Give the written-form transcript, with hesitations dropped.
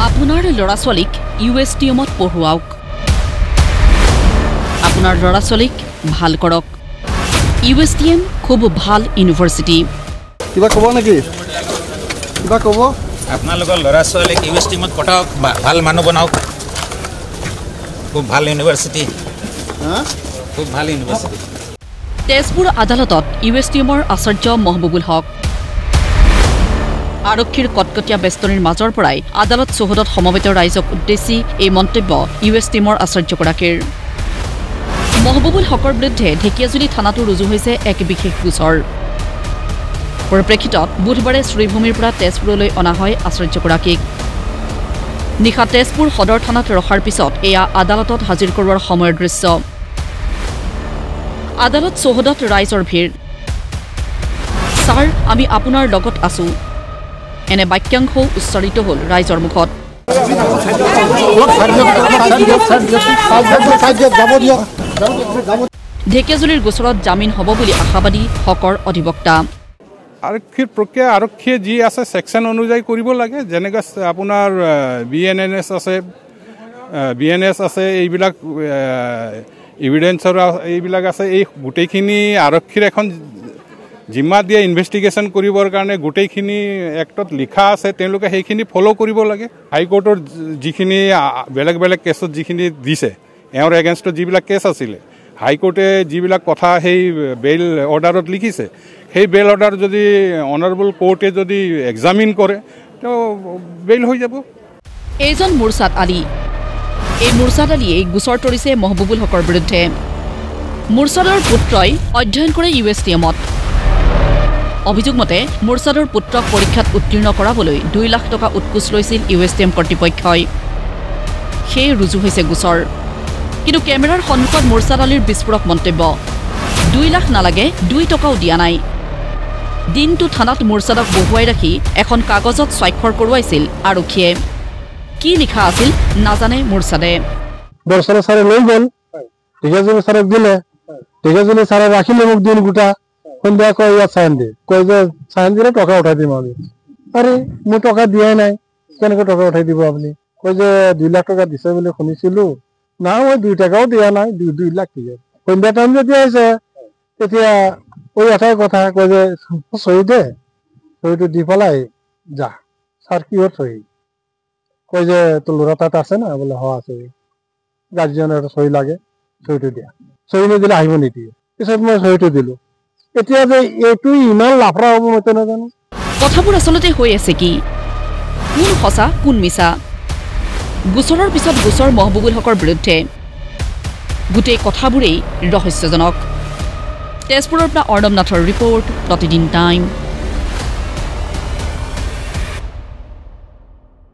আপোনাৰ ল'ৰা ছোৱালীক ইউএছটিএমত পঢ়ুৱাওক আপোনাৰ ল'ৰা ছোৱালীক ভাল কৰক ইউএছটিএম খুব ভাল ইউনিভাৰ্চিটি কিবা ক'ব নেকি কিবা ক'ব আপোনালোকৰ ল'ৰা ছোৱালীক ইউএছটিএমত পঠাওক ভাল মানুহ বনাওক খুব ভাল ইউনিভাৰ্চিটি খুব ভাল ইউনিভাৰ্চিটি তেজপুৰ আদালতত ইউএছটিএমৰ আচাৰ্য মহবুবুল হক আৰক্ষীৰ কটকটীয়া বেষ্টনীৰ মাজৰ পৰাই আদালত চৌহদত সমবেত ৰাইজক উদ্দেশ্যি এই মন্তব্য ইউএছটিএমৰ আচাৰ্যগৰাকীৰ মহবুবুল হকৰ বিৰুদ্ধে ঢেকিয়াজুলি থানাতো ৰুজু হৈছে এক বিশেষ গোচৰ পৰিপ্ৰেক্ষিতত বুধবাৰে শ্ৰীভূমিৰ পৰা তেজপুৰলৈ অনা হয় আচাৰ্যগৰাকীক নিশা তেজপুৰ সদৰ থানাত ৰখাৰ পিছত এয়া আদালতত হাজিৰ কৰোৱাৰ সময়ৰ দৃশ্য আদালত চৌহদত ৰাইজৰ ভিৰ ছাৰ আমি আপোনাৰ লগত আছো এনে বাক্যাংশ উচ্চাৰিত হ'ল ৰাইজৰ মুখত ঢেকিয়াজুলিৰ গোচৰত জামিন হ'ব বুলি আশাবাদী হকৰ অধিবক্তা আৰক্ষীৰ প্ৰক্ৰিয়া আৰক্ষীয়ে যি আছে ছেকশ্যন অনুযায়ী কৰিব লাগে যেনেকৈ আপোনাৰ বিএনএছ আছে এইবিলাক এভিডেন্সৰ এইবিলাক আছে এই গোটেইখিনি আৰক্ষীৰ এখন জিম্মা দিয়া ইনভেষ্টিগেশ্যন কৰিবৰ কাৰণে গোটেইখিনি এক্টত লিখা আছে তেওঁলোকে সেইখিনি ফ'ল' কৰিব লাগে হাইকোৰ্টৰ যিখিনি বেলেগ বেলেগ কেছত যিখিনি দিছে এওঁৰ এগেইনষ্টত যিবিলাক কেছ আছিলে হাইকোৰ্টে যিবিলাক কথা সেই বেইল অৰ্ডাৰত লিখিছে সেই বেইল অৰ্ডাৰ যদি অনাৰেবল কোৰ্টে যদি এক্সামিন কৰে তো বেইল হৈ যাব এইজন মুৰছাদ আলী এই মুৰছাদ আলীয়ে গোচৰ তৰিছে মহবুবুল হকৰ বিৰুদ্ধে মুৰছাদৰ পুত্ৰই অধ্যয়ন কৰে ইউএছটিএমত অভিযোগ মতে মুৰছাদৰ পুত্ৰক পৰীক্ষাত উত্তীৰ্ণ কৰাবলৈ 2 লাখ টকা উৎকোচ লৈছিল ইউএছটিএম কৰ্তৃপক্ষই সেই ৰুজু হৈছে গোচৰ কিন্তু কেমেৰাৰ সন্মুখত মুৰছাদ আলীৰ বিস্ফোৰক মন্তব্য 2 লাখ নালাগে 2 টকাও দিয়া নাই দিনটো থানাত মুৰছাদক বহুৱাই ৰাখি এখন কাগজত স্বাক্ষৰ কৰোৱাইছিল আৰক্ষীয়ে কি লিখা আছিল নাজানে মুৰছাদে দৰ্শন ছাৰে লৈ গ'ল ঢেকিয়াজুলি ছাৰক দিলে ঢেকিয়াজুলি ছাৰে ৰাখিলে মোক দিন গোটা সন্ধিয়া কয় ইয়াত চাইন দিয়ে কয় যে চাইন দিলে টকা উঠাই দিম আমি আৰে মোৰ টকা দিয়াই নাই কেনেকৈ টকা উঠাই দিব আপুনি কয় যে 2 লাখ টকা দিছে বুলি শুনিছিলো না মই 2 টকাও দিয়া নাই 2 লাখ দিয়ে সন্ধিয়া টাইম যেতিয়া আহিছে তেতিয়া ওই এটাই কথা কয় যে সহি দে সহিটো দি পেলাই যা ছাৰ কিহত সহি কয় যে তোৰ ল'ৰা তাত আছে না বোলে হ আছে গাৰ্জিয়ানৰ এটা সহি লাগে সহিটো দিয়া সহি নিদিলে আহিব নিদিয়ে পিছত মই সহিটো দিলো এতিয়া যে এইটো ইমান লাফৰা হ'ব মই নাজানো কথাবোৰ আচলতে হৈ আছে কি কোন সঁচা কোন মিছা গোচৰৰ পিছত গোচৰ মহবুবুল হকৰ বিৰুদ্ধে গোটেই কথাবোৰেই ৰহস্যজনক তেজপুৰৰ পৰা অৰ্ণৱ নাথৰ ৰিপৰ্ট প্ৰতিদিন টাইম